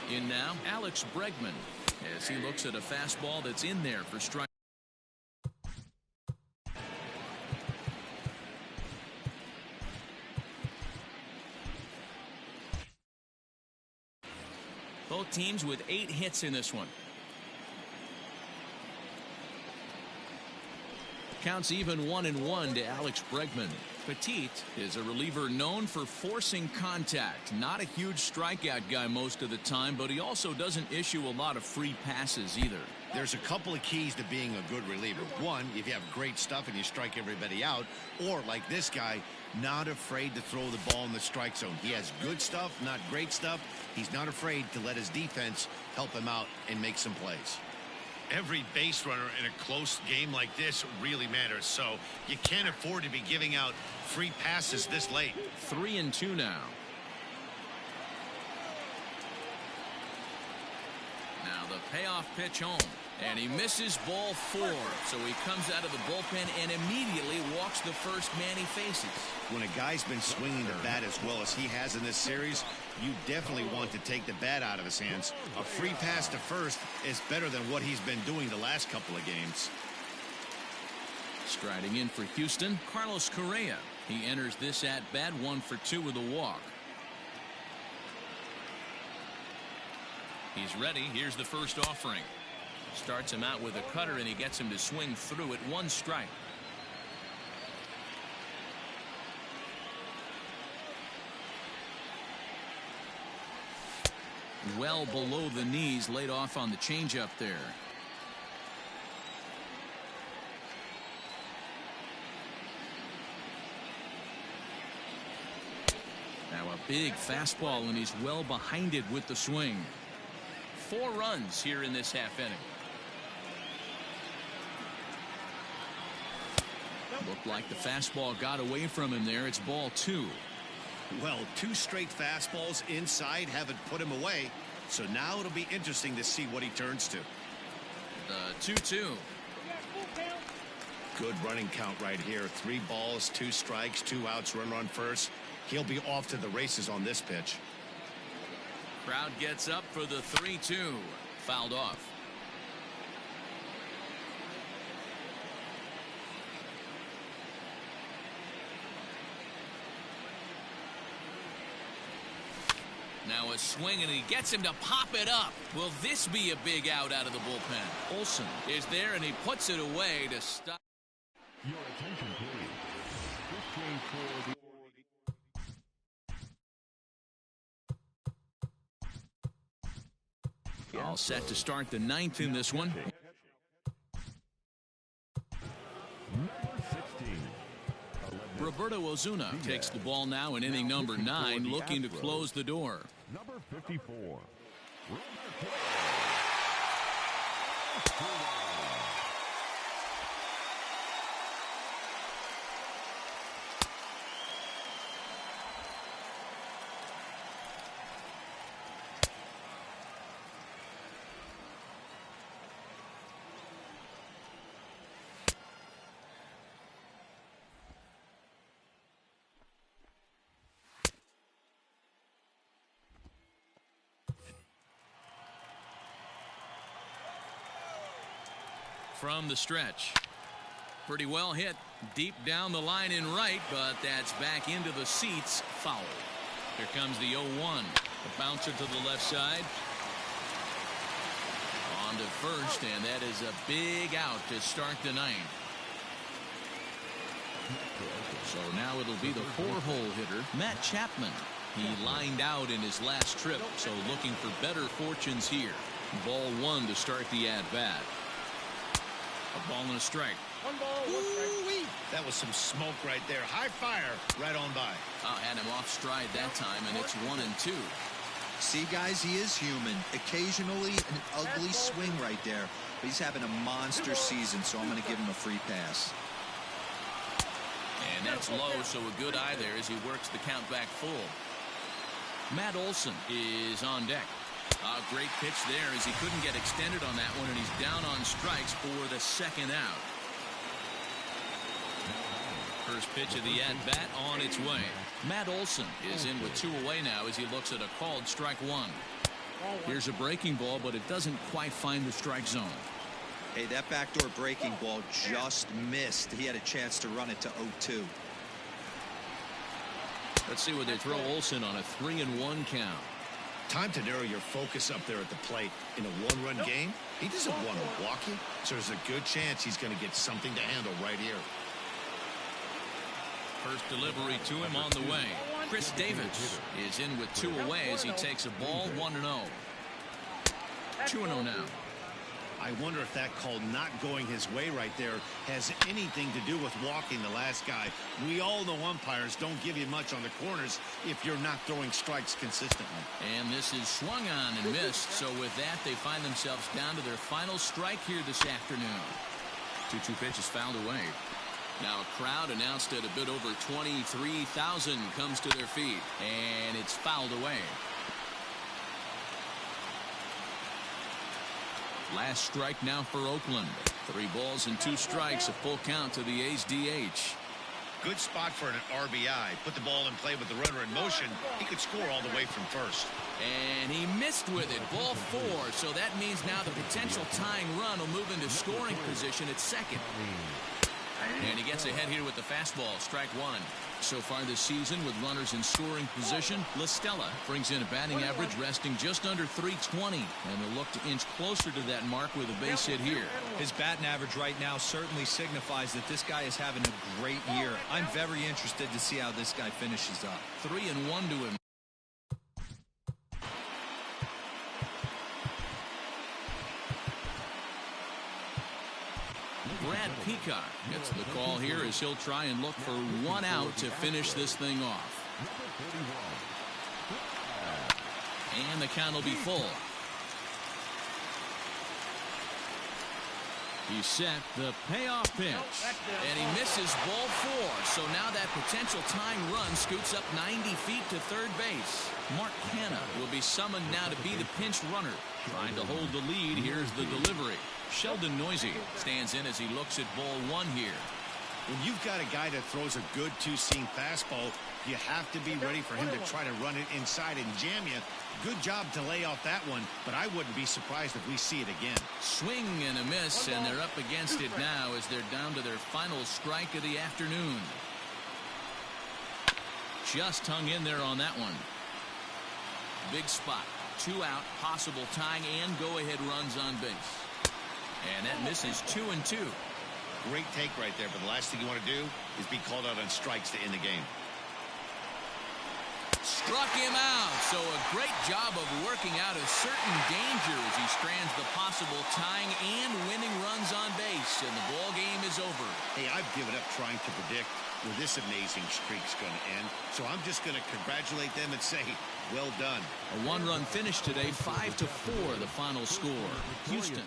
In now, Alex Bregman, as he looks at a fastball that's in there for strike. Both teams with 8 hits in this one. Counts even 1-1 to Alex Bregman. Petit is a reliever known for forcing contact. Not a huge strikeout guy most of the time, but he also doesn't issue a lot of free passes either. There's a couple of keys to being a good reliever. One, if you have great stuff and you strike everybody out, or like this guy, not afraid to throw the ball in the strike zone. He has good stuff, not great stuff. He's not afraid to let his defense help him out and make some plays. Every base runner in a close game like this really matters, so you can't afford to be giving out free passes this late. 3-2 now. Now the payoff pitch home, and he misses ball 4, so he comes out of the bullpen and immediately walks the first man he faces. When a guy's been swinging the bat as well as he has in this series, you definitely want to take the bat out of his hands. A free pass to first is better than what he's been doing the last couple of games. Striding in for Houston, Carlos Correa. He enters this at bat 1 for 2 with a walk. He's ready. Here's the first offering. Starts him out with a cutter, and he gets him to swing through it. 1 strike. Well below the knees, laid off on the changeup there. Now a big fastball, and he's well behind it with the swing. 4 runs here in this half inning. Looked like the fastball got away from him there. It's ball 2. Well, 2 straight fastballs inside haven't put him away. So now it'll be interesting to see what he turns to. The 2-2. Good running count right here. 3 balls, 2 strikes, 2 outs, run first. He'll be off to the races on this pitch. Crowd gets up for the 3-2. Fouled off. Now a swing, and he gets him to pop it up. Will this be a big out of the bullpen? Olsen is there, and he puts it away to stop. Your attention, please. This game for the... All set to start the 9th in this one. Roberto Ozuna takes the ball now in inning number 9, looking to close the door. Number 54. From the stretch. Pretty well hit deep down the line in right, but that's back into the seats. Foul. Here comes the 0-1. The bouncer to the left side. On to first, and that is a big out to start the 9th. So now it'll be the 4-hole hitter, Matt Chapman. He lined out in his last trip, so looking for better fortunes here. Ball 1 to start the at-bat. A ball and a strike. 1 ball, 1 strike. That was some smoke right there. High fire right on by. Had him off stride that time, and it's 1-2. See, guys, he is human. Occasionally an ugly swing right there, but he's having a monster season, so I'm going to give him a free pass. And that's low, so a good eye there as he works the count back full. Matt Olson is on deck. A great pitch there as he couldn't get extended on that one, and he's down on strikes for the 2nd out. First pitch of the at-bat on its way. Matt Olson is in with 2 away now as he looks at a called strike 1. Here's a breaking ball, but it doesn't quite find the strike zone. Hey, that backdoor breaking ball just missed. He had a chance to run it to 0-2. Let's see what they throw Olsen on a 3-1 count. Time to narrow your focus up there at the plate. In a one-run game, he doesn't want to walk you, so there's a good chance he's going to get something to handle right here. First delivery to him on the way. Chris Davis is in with 2 away as he takes a ball 1-0. 2-0 now. I wonder if that call not going his way right there has anything to do with walking the last guy. We all know umpires don't give you much on the corners if you're not throwing strikes consistently. And this is swung on and missed, so with that they find themselves down to their final strike here this afternoon. 2-2 pitch is fouled away. Now a crowd announced at a bit over 23,000 comes to their feet, and it's fouled away. Last strike now for Oakland. 3 balls and 2 strikes, a full count to the A's DH. Good spot for an RBI. Put the ball in play with the runner in motion. He could score all the way from first. And he missed with it. Ball 4. So that means now the potential tying run will move into scoring position at second. And he gets ahead here with the fastball. Strike 1. So far this season with runners in scoring position, La Stella brings in a batting average resting just under .320, and they'll look to inch closer to that mark with a base hit here. His batting average right now certainly signifies that this guy is having a great year. I'm very interested to see how this guy finishes up. 3-1 to him. Brad Peacock gets the call here as he'll try and look for 1 out to finish this thing off. And the count will be full. He's set the payoff pitch. And he misses ball 4. So now that potential tying run scoots up 90 feet to third base. Mark Hanna will be summoned now to be the pinch runner. Trying to hold the lead. Here's the delivery. Sheldon Noisy stands in as he looks at ball 1 here. When you've got a guy that throws a good 2-seam fastball, you have to be ready for him to try to run it inside and jam you. Good job to lay off that one, but I wouldn't be surprised if we see it again. Swing and a miss, and they're up against it now as they're down to their final strike of the afternoon. Just hung in there on that one. Big spot. 2 out, possible tying and go-ahead runs on base. And that misses 2-2. Great take right there, but the last thing you want to do is be called out on strikes to end the game. Struck him out. So a great job of working out a certain danger as he strands the possible tying and winning runs on base, and the ball game is over. Hey, I've given up trying to predict where this amazing streak's going to end, so I'm just going to congratulate them and say, well done. A 1-run finish today, 5-4 the final score. Houston.